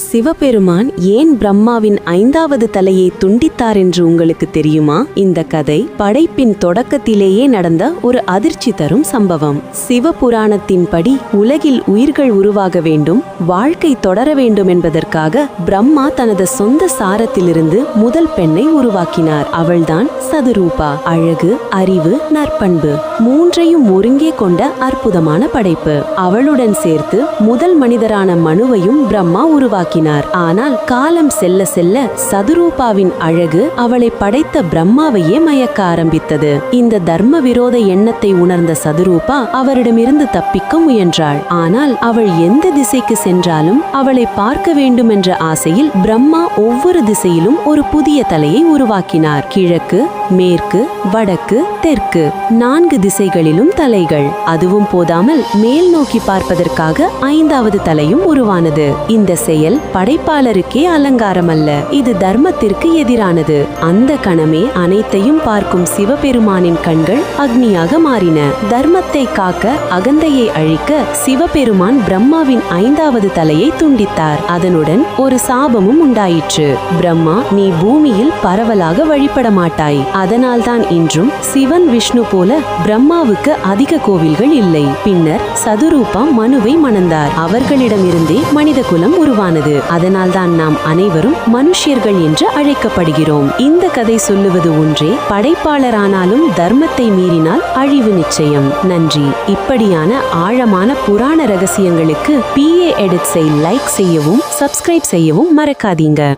சிவபெருமான் ஏன் பிரம்மாவின் 5வது தலையை துண்டித்தார் என்று உங்களுக்கு தெரியுமா? இந்த கதை படைப்பின் தொடக்கத்திலேயே நடந்த ஒரு அதிர்ச்சி தரும் சம்பவம். சிவபுராணத்தின்படி உலகில் உயிர்கள் உருவாக வேண்டும், வாழ்க்கை தொடர வேண்டும் என்பதற்காக பிரம்மா தனது சொந்த சாரத்திலிருந்து முதல் பெண்ணை உருவாக்கினார். அவள்தான் சதுரூபா. அழகு, அறிவு, நற்பண்பு மூன்றையும் ஒருங்கே கொண்ட அற்புதமான படைப்பு. அவளுடன் சேர்த்து முதல் மனிதரான மனுவையும் பிரம்மா உருவாக்கினார். ஆனால் காலம் செல்ல செல்ல சதுரூபாவின் அழகு அவளை படைத்த பிரம்மாவையே மயக்க ஆரம்பித்தது. இந்த தர்ம விரோத எண்ணத்தை உணர்ந்த சதுரூபா அவரிடமிருந்து தப்பிக்க முயன்றாள். ஆனால் அவள் எந்த திசைக்கு சென்றாலும் அவளை பார்க்க வேண்டும் என்ற ஆசையில் பிரம்மா ஒவ்வொரு திசையிலும் ஒரு புதிய தலையை உருவாக்கினார். கிழக்கு, மேற்கு, வடக்கு, தெற்கு 4 திசைகளிலும் தலைகள். அதுவும் போதாமல் மேல் நோக்கி பார்ப்பதற்காக 5வது தலையும் உருவானது. இந்த செயல் படைப்பாளருக்கே அலங்காரம் அல்ல, இது தர்மத்திற்கு எதிரானது. அந்த கணமே அனைத்தையும் பார்க்கும் சிவபெருமானின் கண்கள் அக்னியாக மாறின. தர்மத்தை காக்க, அகந்தையை அழிக்க சிவபெருமான் பிரம்மாவின் 5வது தலையை துண்டித்தார். அதனுடன் ஒரு சாபமும் உண்டாயிற்று. பிரம்மா, நீ பூமியில் பரவலாக வழிபட மாட்டாய். அதனால்தான் இன்றும் சிவன், விஷ்ணு போல பிரம்மாவுக்கு அதிக கோவில்கள் இல்லை. பின்னர் சதுரூபா மனுவை மணந்தார். அவர்களிடமிருந்தே மனித குலம் உருவானது. அதனால்தான் நாம் அனைவரும் மனுஷியர்கள் என்று அழைக்கப்படுகிறோம். இந்த கதை சொல்லுவது ஒன்றே, படைப்பாளரானாலும் தர்மத்தை மீறினால் அழிவு நிச்சயம். நன்றி. இப்படியான ஆழமான புராண ரகசியங்களுக்கு PA Edits லைக் செய்யவும், சப்ஸ்கிரைப் செய்யவும் மறக்காதீங்க.